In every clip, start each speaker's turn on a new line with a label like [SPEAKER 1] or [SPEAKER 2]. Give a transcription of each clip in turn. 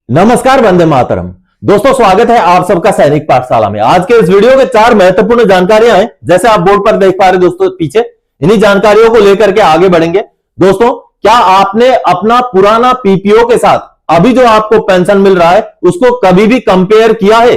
[SPEAKER 1] नमस्कार, वंदे मातरम। दोस्तों, स्वागत है आप सबका सैनिक पाठशाला में। आज के इस वीडियो के 4 महत्वपूर्ण जानकारियां हैं, जैसे आप बोर्ड पर देख पा रहे दोस्तों पीछे। इन्हीं जानकारियों को लेकर के आगे बढ़ेंगे। दोस्तों, क्या आपने अपना पुराना पीपीओ के साथ अभी जो आपको पेंशन मिल रहा है उसको कभी भी कंपेयर किया है?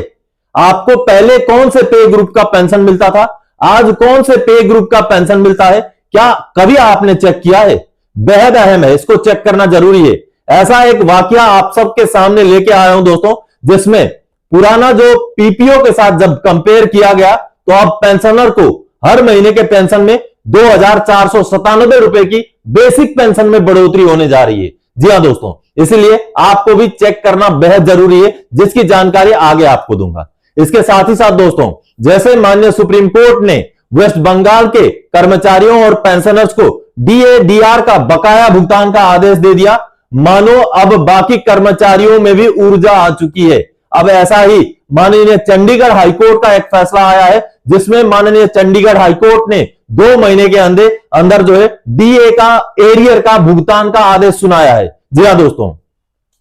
[SPEAKER 1] आपको पहले कौन से पे ग्रुप का पेंशन मिलता था, आज कौन से पे ग्रुप का पेंशन मिलता है? क्या कभी आपने चेक किया है? बेहद अहम है, इसको चेक करना जरूरी है। ऐसा एक वाकया आप सबके सामने लेके आया हूं दोस्तों, जिसमें पुराना जो पीपीओ के साथ जब कंपेयर किया गया तो अब पेंशनर को हर महीने के पेंशन में 2,497 रुपए की बेसिक पेंशन में बढ़ोतरी होने जा रही है। जी हां दोस्तों, इसलिए आपको भी चेक करना बेहद जरूरी है, जिसकी जानकारी आगे आपको दूंगा। इसके साथ ही साथ दोस्तों, जैसे माननीय सुप्रीम कोर्ट ने वेस्ट बंगाल के कर्मचारियों और पेंशनर्स को डीए-डीआर का बकाया भुगतान का आदेश दे दिया, मानो अब बाकी कर्मचारियों में भी ऊर्जा आ चुकी है। अब ऐसा ही माननीय चंडीगढ़ हाईकोर्ट का एक फैसला आया है, जिसमें माननीय चंडीगढ़ हाईकोर्ट ने 2 महीने के अंदर जो है डीए का एरियर का भुगतान का आदेश सुनाया है। जी हां दोस्तों,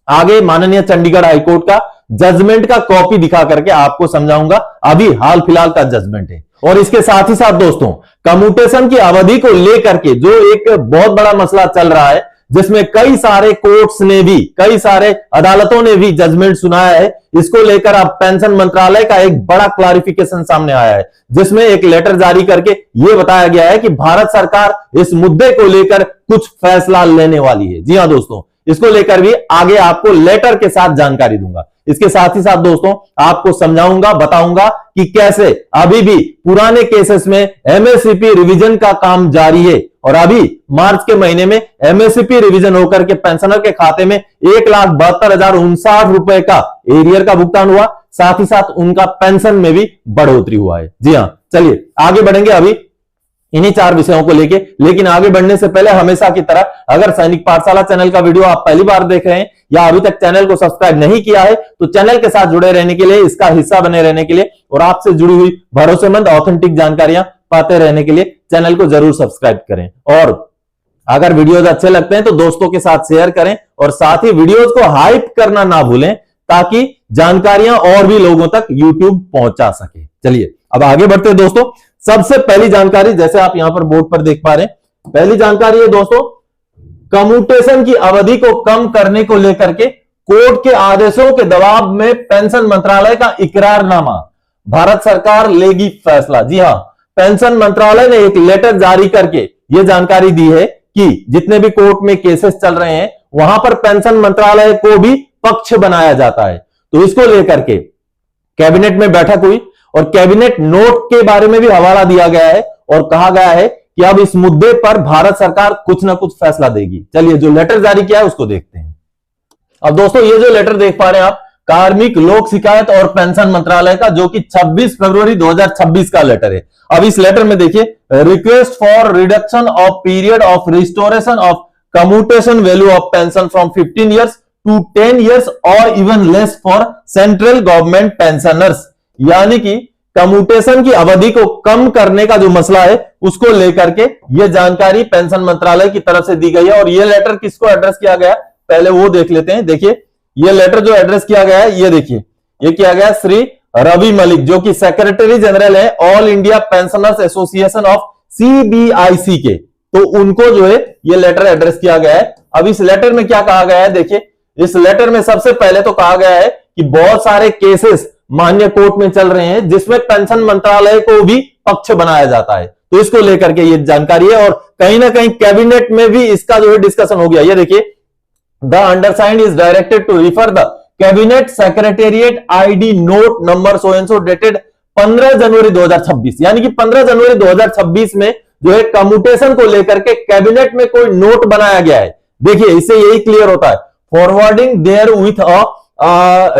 [SPEAKER 1] आगे माननीय चंडीगढ़ हाईकोर्ट का जजमेंट का कॉपी दिखा करके आपको समझाऊंगा। अभी हाल फिलहाल का जजमेंट है। और इसके साथ ही साथ दोस्तों, कम्यूटेशन की अवधि को लेकर के जो एक बहुत बड़ा मसला चल रहा है, जिसमें कई सारे कोर्ट्स ने भी, कई सारे अदालतों ने भी जजमेंट सुनाया है, इसको लेकर अब पेंशन मंत्रालय का एक बड़ा क्लैरिफिकेशन सामने आया है, जिसमें एक लेटर जारी करके यह बताया गया है कि भारत सरकार इस मुद्दे को लेकर कुछ फैसला लेने वाली है। जी हां दोस्तों, इसको लेकर भी आगे आपको लेटर के साथ जानकारी दूंगा। इसके साथ ही साथ दोस्तों, आपको समझाऊंगा, बताऊंगा कि कैसे अभी भी पुराने केसेस में एमएससीपी रिवीजन का काम जारी है, और अभी मार्च के महीने में एमएससीपी रिवीजन होकर के पेंशनर के खाते में 1,72,059 रुपए का एरियर का भुगतान हुआ। साथ ही साथ उनका पेंशन में भी बढ़ोतरी हुआ है। जी हां, चलिए आगे बढ़ेंगे अभी इन्हीं 4 विषयों को लेके। लेकिन आगे बढ़ने से पहले हमेशा की तरह, अगर सैनिक पाठशाला चैनल का वीडियो आप पहली बार देख रहे हैं या अभी तक चैनल को सब्सक्राइब नहीं किया है, तो चैनल के साथ जुड़े रहने के लिए, इसका हिस्सा बने रहने के लिए और आपसे जुड़ी हुई भरोसेमंद ऑथेंटिक जानकारियां पाते रहने के लिए चैनल को जरूर सब्सक्राइब करें। और अगर वीडियोज अच्छे लगते हैं तो दोस्तों के साथ शेयर करें, और साथ ही वीडियोज को हाइप करना ना भूलें, ताकि जानकारियां और भी लोगों तक यूट्यूब पहुंचा सके। चलिए अब आगे बढ़ते हैं दोस्तों। सबसे पहली जानकारी, जैसे आप यहां पर बोर्ड पर देख पा रहे हैं, पहली जानकारी है दोस्तों, कम्यूटेशन की अवधि को कम करने को लेकर के कोर्ट के आदेशों के दबाव में पेंशन मंत्रालय का इकरारनामा, भारत सरकार लेगी फैसला। जी हां, पेंशन मंत्रालय ने एक लेटर जारी करके यह जानकारी दी है कि जितने भी कोर्ट में केसेस चल रहे हैं, वहां पर पेंशन मंत्रालय को भी पक्ष बनाया जाता है। तो इसको लेकर के कैबिनेट में बैठक हुई और कैबिनेट नोट के बारे में भी हवाला दिया गया है, और कहा गया है कि अब इस मुद्दे पर भारत सरकार कुछ ना कुछ फैसला देगी। चलिए जो लेटर जारी किया है उसको देखते हैं। अब दोस्तों, ये जो लेटर देख पा रहे हैं आप, कार्मिक लोक शिकायत और पेंशन मंत्रालय का, जो कि 26 फरवरी 2026 का लेटर है। अब इस लेटर में देखिए, request for reduction of period of restoration of commutation value of pension from 15 years to 10 years और even less for central government pensioners. यानी कि कम्यूटेशन की अवधि को कम करने का जो मसला है, उसको लेकर के यह जानकारी पेंशन मंत्रालय की तरफ से दी गई है। और यह लेटर किसको एड्रेस किया गया है, पहले वो देख लेते हैं। देखिए, यह लेटर जो एड्रेस किया गया है, ये देखिए, ये किया गया श्री रवि मलिक, जो कि सेक्रेटरी जनरल है all India pensioners association of CBIC के। तो उनको जो है ये लेटर एड्रेस किया गया है। अब इस लेटर में क्या कहा गया है, देखिए, इस लेटर में सबसे पहले तो कहा गया है कि बहुत सारे केसेस मान्य कोर्ट में चल रहे हैं, जिसमें पेंशन मंत्रालय को भी पक्ष बनाया जाता है। तो इसको लेकर के ये जानकारी है, और कहीं ना कहीं कैबिनेट में भी इसका जो है डिस्कशन हो गया। ये देखिए, the undersigned is directed to refer the cabinet secretariat ID note number so and so dated 15 January 2026। यानी कि 15 जनवरी 2026 में जो है कम्यूटेशन को लेकर के कैबिनेट में कोई नोट बनाया गया है। देखिए, इससे यही क्लियर होता है, forwarding there with a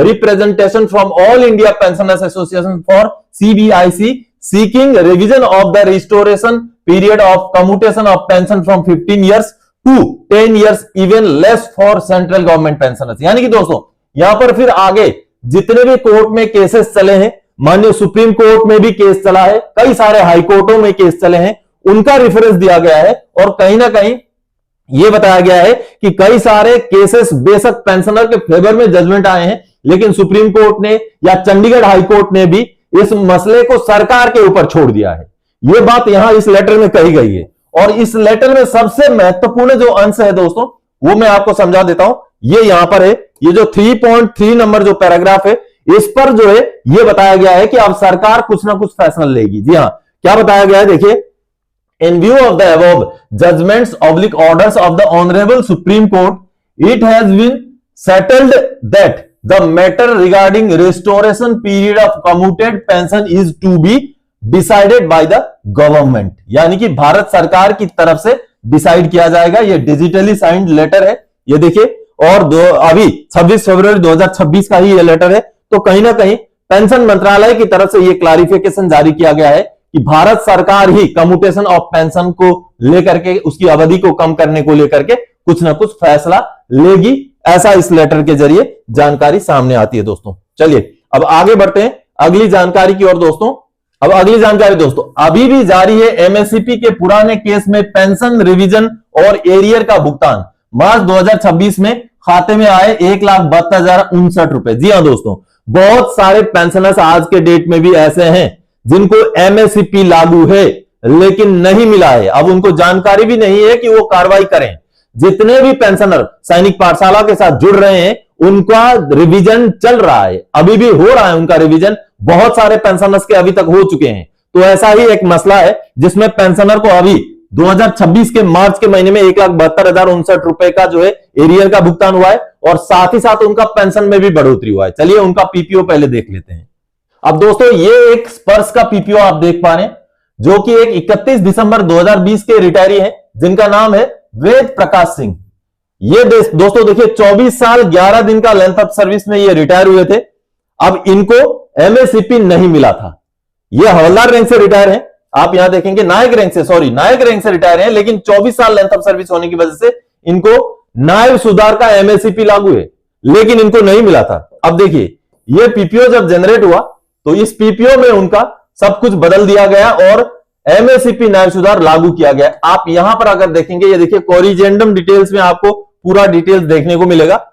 [SPEAKER 1] representation from All India Pensioners Association for CBIC seeking revision of the restoration period of commutation of pension from 15 years to 10 years even less for central government pensioners। यानी कि दोस्तों, यहां पर फिर आगे जितने भी court में केसेस चले हैं, माननीय सुप्रीम कोर्ट में भी केस चला है, कई सारे हाई कोर्टों में केस चले हैं, उनका रेफरेंस दिया गया है। और कहीं ना कहीं यह बताया गया है कि कई सारे केसेस बेशक पेंशनर के फेवर में जजमेंट आए हैं, लेकिन सुप्रीम कोर्ट ने या चंडीगढ़ हाई कोर्ट ने भी इस मसले को सरकार के ऊपर छोड़ दिया है। यह बात यहां इस लेटर में कही गई है। और इस लेटर में सबसे महत्वपूर्ण जो अंश है दोस्तों, वो मैं आपको समझा देता हूं। ये यहां पर है, ये जो 3.3 नंबर जो पैराग्राफ है, इस पर जो है ये बताया गया है कि अब सरकार कुछ ना कुछ फैसला लेगी। जी हां, क्या बताया गया है देखिए, in view of the above judgments oblique orders of the honourable Supreme Court, it has been settled that the matter regarding restoration period of commuted pension is to be decided by the government. यानी कि भारत सरकार की तरफ से decide किया जाएगा। यह digitally signed letter है, ये देखिए, और अभी 26 फरवरी 2026 का ही यह लेटर है। तो कहीं ना कहीं पेंशन मंत्रालय की तरफ से यह क्लैरिफिकेशन जारी किया गया है कि भारत सरकार ही कम्यूटेशन ऑफ पेंशन को लेकर के, उसकी अवधि को कम करने को लेकर के कुछ ना कुछ फैसला लेगी, ऐसा इस लेटर के जरिए जानकारी सामने आती है दोस्तों। चलिए अब आगे बढ़ते हैं अगली जानकारी की ओर दोस्तों। अब अगली जानकारी दोस्तों, अभी भी जारी है एमएससीपी के पुराने केस में पेंशन रिवीजन और एरियर का भुगतान। मार्च 2026 में खाते में आए 1,72,059 रुपए। जी हां दोस्तों, बहुत सारे पेंशनर्स आज के डेट में भी ऐसे हैं जिनको एमएससीपी लागू है लेकिन नहीं मिला है। अब उनको जानकारी भी नहीं है कि वो कार्रवाई करें। जितने भी पेंशनर सैनिक पाठशाला के साथ जुड़ रहे हैं, उनका रिवीजन चल रहा है, अभी भी हो रहा है उनका रिवीजन। बहुत सारे पेंशनर्स के अभी तक हो चुके हैं। तो ऐसा ही एक मसला है जिसमें पेंशनर को अभी 2026 के मार्च के महीने में 1,72,059 रुपए का जो है एरियर का भुगतान हुआ है, और साथ ही साथ उनका पेंशन में भी बढ़ोतरी हुआ है। चलिए उनका पीपीओ पहले देख लेते हैं। अब दोस्तों, ये एक स्पर्श का पीपीओ आप देख पा रहे हैं, जो कि एक 31 दिसंबर 2020 के रिटायरी हैं, जिनका नाम है वेद प्रकाश सिंह। ये दोस्तों देखिए, 24 साल 11 दिन का लेंथ ऑफ सर्विस में ये रिटायर हुए थे। अब इनको एमएससीपी नहीं मिला था। ये हवलदार रैंक से रिटायर हैं, आप यहां देखेंगे नायक रैंक से रिटायर हैं, लेकिन 24 साल लेंथ ऑफ सर्विस होने की वजह से इनको नायब सुधार का एमएससीपी लागू है, लेकिन इनको नहीं मिला था। अब देखिए, ये पीपीओ जब जनरेट हुआ तो इस पीपीओ में उनका सब कुछ बदल दिया गया और एमएससीपी नायब सुधार लागू किया गया। आप यहां पर अगर देखेंगे, ये देखिए कोरिजेंडम डिटेल्स में आपको पूरा डिटेल्स देखने को मिलेगा।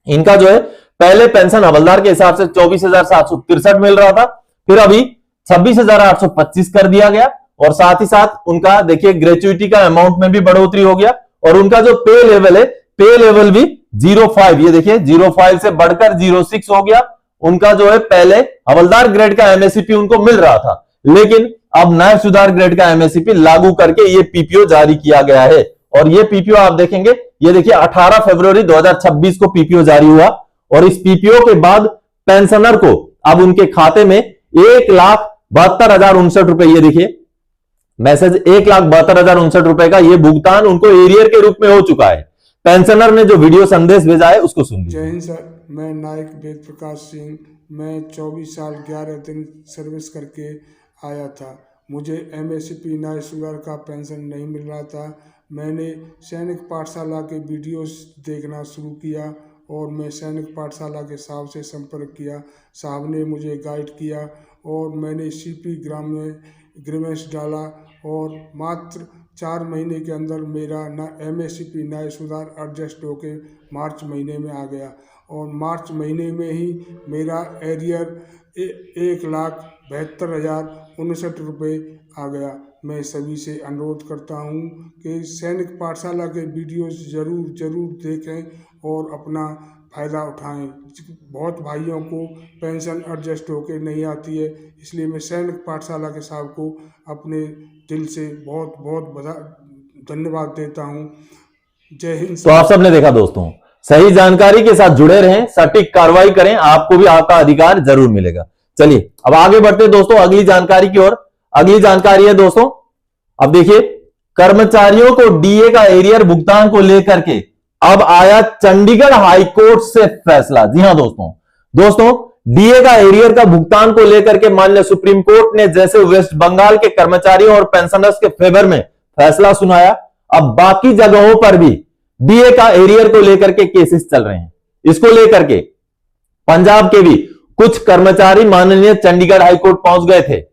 [SPEAKER 1] इनका जो है पहले पेंशन हवलदार के हिसाब से 24,763 मिल रहा था, फिर अभी 26,825 कर दिया गया, और साथ ही साथ उनका देखिए ग्रेचुइटी का अमाउंट में भी बढ़ोतरी हो गया, और उनका जो पे लेवल है, पे लेवल भी 05, ये देखिए 05 से बढ़कर 06 हो गया। उनका जो है पहले हवलदार ग्रेड का एमएससीपी उनको मिल रहा था, लेकिन अब नायब सुधार ग्रेड का एमएससीपी लागू करके ये पीपीओ जारी किया गया है। और ये पीपीओ आप देखेंगे, ये देखिए 18 फरवरी 2026 को पीपीओ जारी हुआ, और इस पीपीओ के बाद पेंशनर को अब उनके खाते में 1,72,059 रुपए, ये देखिए मैसेज 1,72,059 रुपए का ये भुगतान उनको एरियर के रूप में हो चुका है। पेंशनर ने जो वीडियो संदेश भेजा है उसको सुन लीजिए।
[SPEAKER 2] जय हिंद सर, मैं नायक वेद प्रकाश सिंह, मैं 24 साल 11 दिन सर्विस करके आया था। मुझे एमएससीपी नायब सुधार का पेंशन नहीं मिल रहा था। मैंने सैनिक पाठशाला के वीडियोस देखना शुरू किया और मैं सैनिक पाठशाला के साहब से संपर्क किया। साहब ने मुझे गाइड किया और मैंने सीपी ग्राम में ग्रीवेंस डाला, और मात्र 4 महीने के अंदर मेरा एमएससीपी नायब सुधार एडजस्ट होके मार्च महीने में आ गया, और मार्च महीने में ही मेरा एरियर 1,72,059 रुपये आ गया। मैं सभी से अनुरोध करता हूं कि सैनिक पाठशाला के वीडियोस जरूर देखें और अपना फ़ायदा उठाएं। बहुत भाइयों को पेंशन एडजस्ट होके नहीं आती है, इसलिए मैं सैनिक पाठशाला के साहब को अपने दिल से बहुत धन्यवाद देता हूं। जय हिंद।
[SPEAKER 1] तो आप सबने देखा दोस्तों, सही जानकारी के साथ जुड़े रहें, सटीक कार्रवाई करें, आपको भी आपका अधिकार जरूर मिलेगा। चलिए अब आगे बढ़ते हैं दोस्तों अगली जानकारी की ओर। अगली जानकारी है दोस्तों, अब देखिए, कर्मचारियों को डीए का एरियर भुगतान को लेकर के अब आया चंडीगढ़ हाईकोर्ट से फैसला। जी हां दोस्तों, डीए का एरियर का भुगतान को लेकर के माननीय सुप्रीम कोर्ट ने जैसे वेस्ट बंगाल के कर्मचारियों और पेंशनर्स के फेवर में फैसला सुनाया, अब बाकी जगहों पर भी डीए का एरियर को लेकर के केसेस चल रहे हैं। इसको लेकर के पंजाब के भी कुछ कर्मचारी माननीय चंडीगढ़ हाईकोर्ट पहुंच गए थे,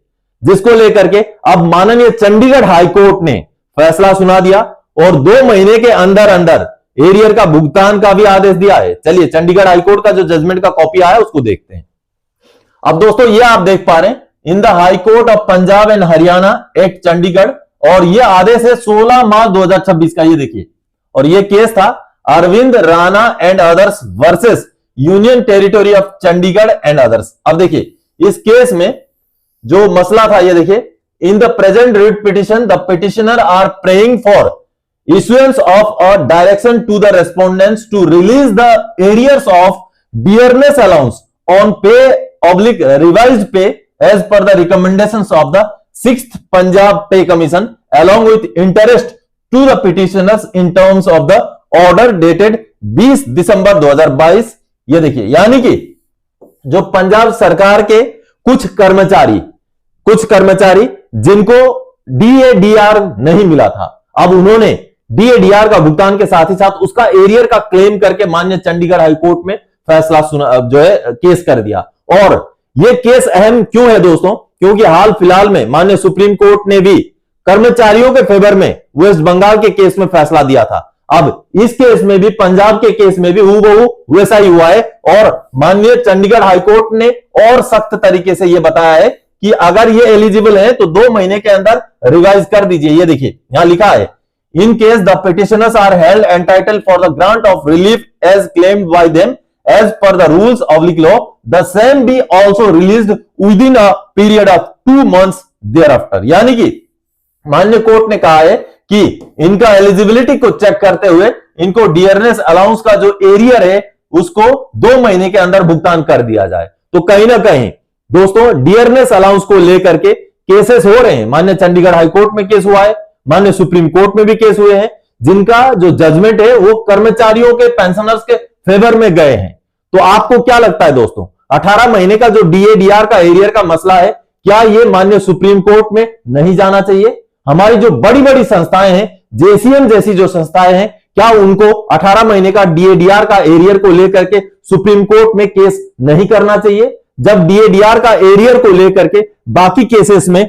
[SPEAKER 1] जिसको लेकर के अब माननीय चंडीगढ़ हाईकोर्ट ने फैसला सुना दिया और 2 महीने के अंदर अंदर एरियर का भुगतान का भी आदेश दिया है। चलिए चंडीगढ़ हाईकोर्ट का जो जजमेंट का कॉपी आया उसको देखते हैं। अब दोस्तों ये आप देख पा रहे हैं, in the high court of Punjab and Haryana act Chandigarh, और ये आदेश है 16 मार्च 2026 का, ये देखिए। और ये केस था Arvind Rana and others versus union territory of Chandigarh and others. अब देखिए इस केस में जो मसला था, ये देखिए, in the present writ petition the petitioner are praying for issuance of a direction to the respondents to release the arrears of dearness allowance on pay/revised pay as per the recommendations of the 6th Punjab Pay Commission along with interest to the petitioners in terms of the order dated 20 दिसंबर 2022। ये देखिए, यानी कि जो पंजाब सरकार के कुछ कर्मचारी जिनको डीएडीआर नहीं मिला था, अब उन्होंने डीएडीआर का भुगतान के साथ ही साथ उसका एरियर का क्लेम करके माननीय चंडीगढ़ हाईकोर्ट में फैसला जो है केस कर दिया। और यह केस अहम क्यों है दोस्तों? क्योंकि हाल फिलहाल में माननीय सुप्रीम कोर्ट ने भी कर्मचारियों के फेवर में वेस्ट बंगाल के केस में फैसला दिया था। अब इस केस में भी, पंजाब के केस में भी हूबहू वैसा ही हुआ है, और माननीय चंडीगढ़ हाईकोर्ट ने और सख्त तरीके से यह बताया है कि अगर ये एलिजिबल है तो 2 महीने के अंदर रिवाइज कर दीजिए। ये देखिए यहां लिखा है, in case the petitioners are held entitled for the grant of relief as claimed by them as per the rules of law, the same be also released within a period of 2 months thereafter। यानी कि माननीय court ने कहा है कि इनका eligibility को check करते हुए इनको डियरनेस अलाउंस का जो एरियर है उसको 2 महीने के अंदर भुगतान कर दिया जाए। तो कहीं ना कहीं दोस्तों डियरनेस अलाउंस को लेकर के केसेस हो रहे हैं। माननीय चंडीगढ़ हाईकोर्ट में केस हुआ है, माननीय सुप्रीम कोर्ट में भी केस हुए हैं, जिनका जो जजमेंट है वो कर्मचारियों के, पेंशनर्स के फेवर में गए हैं। तो आपको क्या लगता है दोस्तों, 18 महीने का जो डीएडीआर का एरियर का मसला है, क्या ये माननीय सुप्रीम कोर्ट में नहीं जाना चाहिए? हमारी जो बड़ी बड़ी संस्थाएं हैं, जेसीएम जैसी जो संस्थाएं हैं, क्या उनको 18 महीने का डीएडीआर का एरियर को लेकर के सुप्रीम कोर्ट में केस नहीं करना चाहिए? जब डीएडीआर का एरियर को लेकर के बाकी केसेस में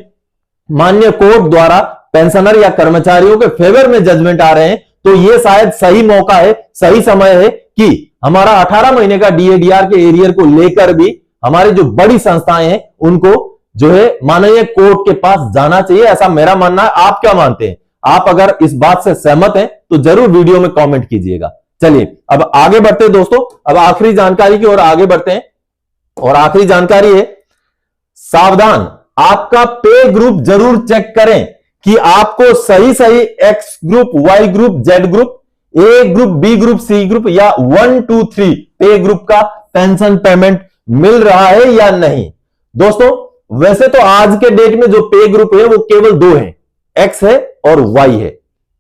[SPEAKER 1] माननीय कोर्ट द्वारा पेंशनर या कर्मचारियों के फेवर में जजमेंट आ रहे हैं, तो यह शायद सही मौका है, सही समय है कि हमारा 18 महीने का डीएडीआर के एरियर को लेकर भी हमारी जो बड़ी संस्थाएं हैं उनको जो है माननीय कोर्ट के पास जाना चाहिए। ऐसा मेरा मानना है। आप क्या मानते हैं? आप अगर इस बात से सहमत हैं तो जरूर वीडियो में कमेंट कीजिएगा। चलिए अब आगे बढ़ते हैं दोस्तों, अब आखिरी जानकारी की ओर आगे बढ़ते हैं, और आखिरी जानकारी है, सावधान, आपका पे ग्रुप जरूर चेक करें कि आपको सही X group, Y group, Z group, A group, B group, C group या 1 2 3 पे ग्रुप का पेंशन पेमेंट मिल रहा है या नहीं। दोस्तों वैसे तो आज के डेट में जो पे ग्रुप है वो केवल 2 है, एक्स है और वाई है।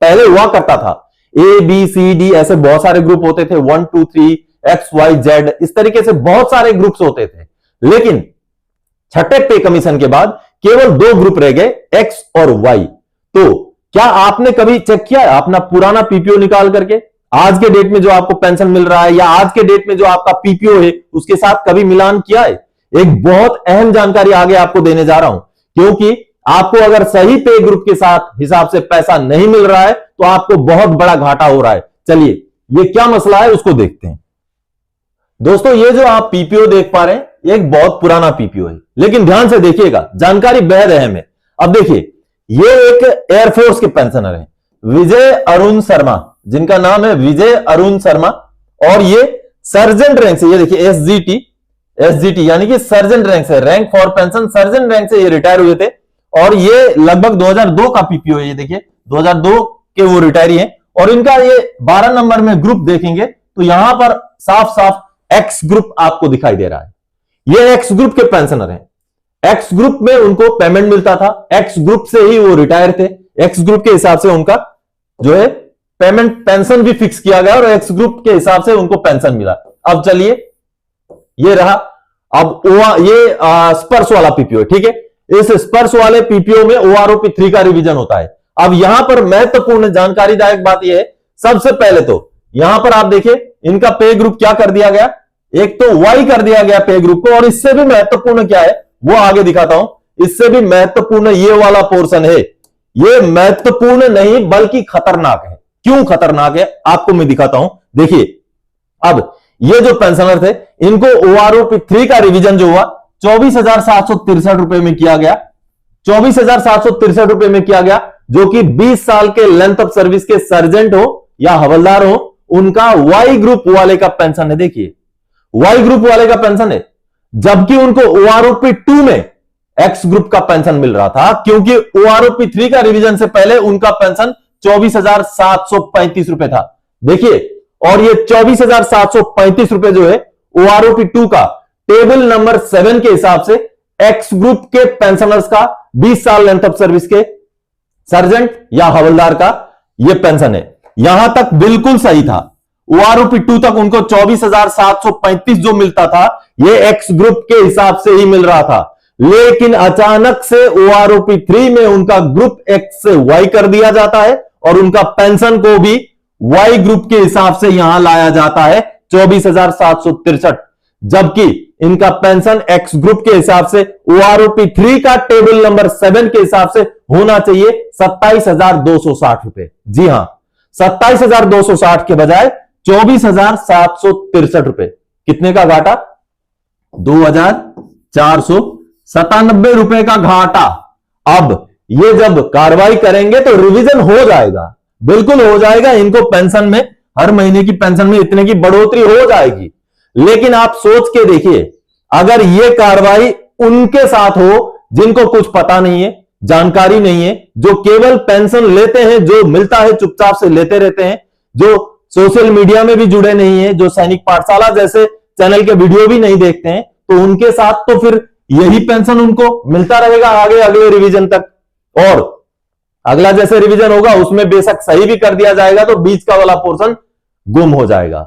[SPEAKER 1] पहले हुआ करता था ए बी सी डी, ऐसे बहुत सारे ग्रुप होते थे, 1 2 3 एक्स वाई जेड, इस तरीके से बहुत सारे ग्रुप्स होते थे। लेकिन छठे पे कमीशन के बाद केवल 2 ग्रुप रह गए, एक्स और वाई। तो क्या आपने कभी चेक किया है अपना पुराना पीपीओ निकाल करके आज के डेट में जो आपको पेंशन मिल रहा है या आज के डेट में जो आपका पीपीओ है उसके साथ कभी मिलान किया है? एक बहुत अहम जानकारी आगे आपको देने जा रहा हूं, क्योंकि आपको अगर सही पे ग्रुप के साथ हिसाब से पैसा नहीं मिल रहा है तो आपको बहुत बड़ा घाटा हो रहा है। चलिए ये क्या मसला है उसको देखते हैं। दोस्तों ये जो आप पीपीओ देख पा रहे हैं ये एक बहुत पुराना पीपीओ है, लेकिन ध्यान से देखिएगा, जानकारी बेहद अहम है। अब देखिए ये एक एयरफोर्स के पेंशनर हैं, विजय अरुण शर्मा, जिनका नाम है विजय अरुण शर्मा, और ये सर्जेंट रैंक से, ये देखिए एसजीटी यानी कि सर्जेंट रैंक से, rank for pension sergeant rank से ये रिटायर हुए थे, और ये लगभग 2002 का पीपीओ है। ये देखिए 2002 के वो रिटायरी हैं, और इनका ये 12 नंबर में ग्रुप देखेंगे तो यहां पर साफ साफ एक्स ग्रुप आपको दिखाई दे रहा है। ये एक्स ग्रुप के पेंशनर हैं, एक्स ग्रुप में उनको पेमेंट मिलता था, एक्स ग्रुप से ही वो रिटायर थे, एक्स ग्रुप के हिसाब से उनका जो है पेमेंट पेंशन भी फिक्स किया गया और एक्स ग्रुप के हिसाब से उनको पेंशन मिला। अब चलिए ये रहा, अब ये स्पर्श वाला पीपीओ, ठीक है, इस स्पर्श वाले पीपीओ में ओआरओपी 3 का रिवीजन होता है। अब यहां पर महत्वपूर्ण जानकारीदायक बात यह है, सबसे पहले तो यहां पर आप देखिए इनका पे ग्रुप क्या कर दिया गया, एक तो वाई कर दिया गया पे ग्रुप को, और इससे भी महत्वपूर्ण क्या है वो आगे दिखाता हूं। इससे भी महत्वपूर्ण ये वाला पोर्शन है, ये महत्वपूर्ण नहीं बल्कि खतरनाक है। क्यों खतरनाक है आपको मैं दिखाता हूं। देखिए, अब ये जो पेंशनर थे इनको OROP 3 का रिवीजन जो हुआ 24,763 रुपए में किया गया, 24,763 रुपए में किया गया, जो कि 20 साल के लेंथ ऑफ सर्विस के सर्जेंट हो या हवलदार हो, उनका वाई ग्रुप वाले का पेंशन है। देखिए, वाई ग्रुप वाले का पेंशन है, जबकि उनको OROP 2 में एक्स ग्रुप का पेंशन मिल रहा था, क्योंकि OROP 3 का रिवीजन से पहले उनका पेंशन 24,735 रुपए था। देखिए, और ये 24,735 रुपए जो है OROP 2 का टेबल नंबर 7 के हिसाब से एक्स ग्रुप के पेंशनर्स का 20 साल लेंथ ऑफ सर्विस के सर्जेंट या हवलदार का यह पेंशन है। यहां तक बिल्कुल सही था। OROP 2 तक उनको 24,735 जो मिलता था यह एक्स ग्रुप के हिसाब से ही मिल रहा था, लेकिन अचानक से OROP 3 में उनका ग्रुप एक्स से वाई कर दिया जाता है और उनका पेंशन को भी वाई ग्रुप के हिसाब से यहां लाया जाता है 24,763, जबकि इनका पेंशन एक्स ग्रुप के हिसाब से OROP 3 का टेबल नंबर 7 के हिसाब से होना चाहिए 27,260 रुपए। जी हां, 27,260 के बजाय 24,763 रुपए। कितने का घाटा? 2,497 रुपए का घाटा। अब ये जब कार्रवाई करेंगे तो रिवीजन हो जाएगा, बिल्कुल हो जाएगा। इनको पेंशन में हर महीने की पेंशन में इतने की बढ़ोतरी हो जाएगी। लेकिन आप सोच के देखिए, अगर ये कार्रवाई उनके साथ हो जिनको कुछ पता नहीं है, जानकारी नहीं है, जो केवल पेंशन लेते हैं, जो मिलता है चुपचाप से लेते रहते हैं, जो सोशल मीडिया में भी जुड़े नहीं है, जो सैनिक पाठशाला जैसे चैनल के वीडियो भी नहीं देखते हैं, तो उनके साथ तो फिर यही पेंशन उनको मिलता रहेगा आगे अगले रिवीजन तक। और अगला जैसे रिवीजन होगा उसमें बेशक सही भी कर दिया जाएगा तो बीच का वाला पोर्शन गुम हो जाएगा।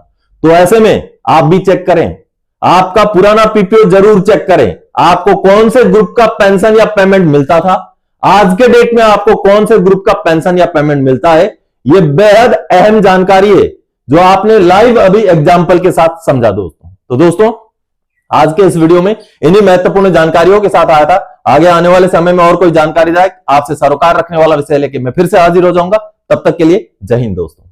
[SPEAKER 1] तो ऐसे में आप भी चेक करें, आपका पुराना PPO जरूर चेक करें, आपको कौन से ग्रुप का पेंशन या पेमेंट मिलता था, आज के डेट में आपको कौन से ग्रुप का पेंशन या पेमेंट मिलता है। यह बेहद अहम जानकारी है जो आपने लाइव अभी एग्जाम्पल के साथ समझा दोस्तों। तो दोस्तों, आज के इस वीडियो में इन्हीं महत्वपूर्ण जानकारियों के साथ आया था। आगे आने वाले समय में और कोई जानकारीदायक आपसे सरोकार रखने वाला विषय लेके मैं फिर से हाजिर हो जाऊंगा। तब तक के लिए जय हिंद दोस्तों।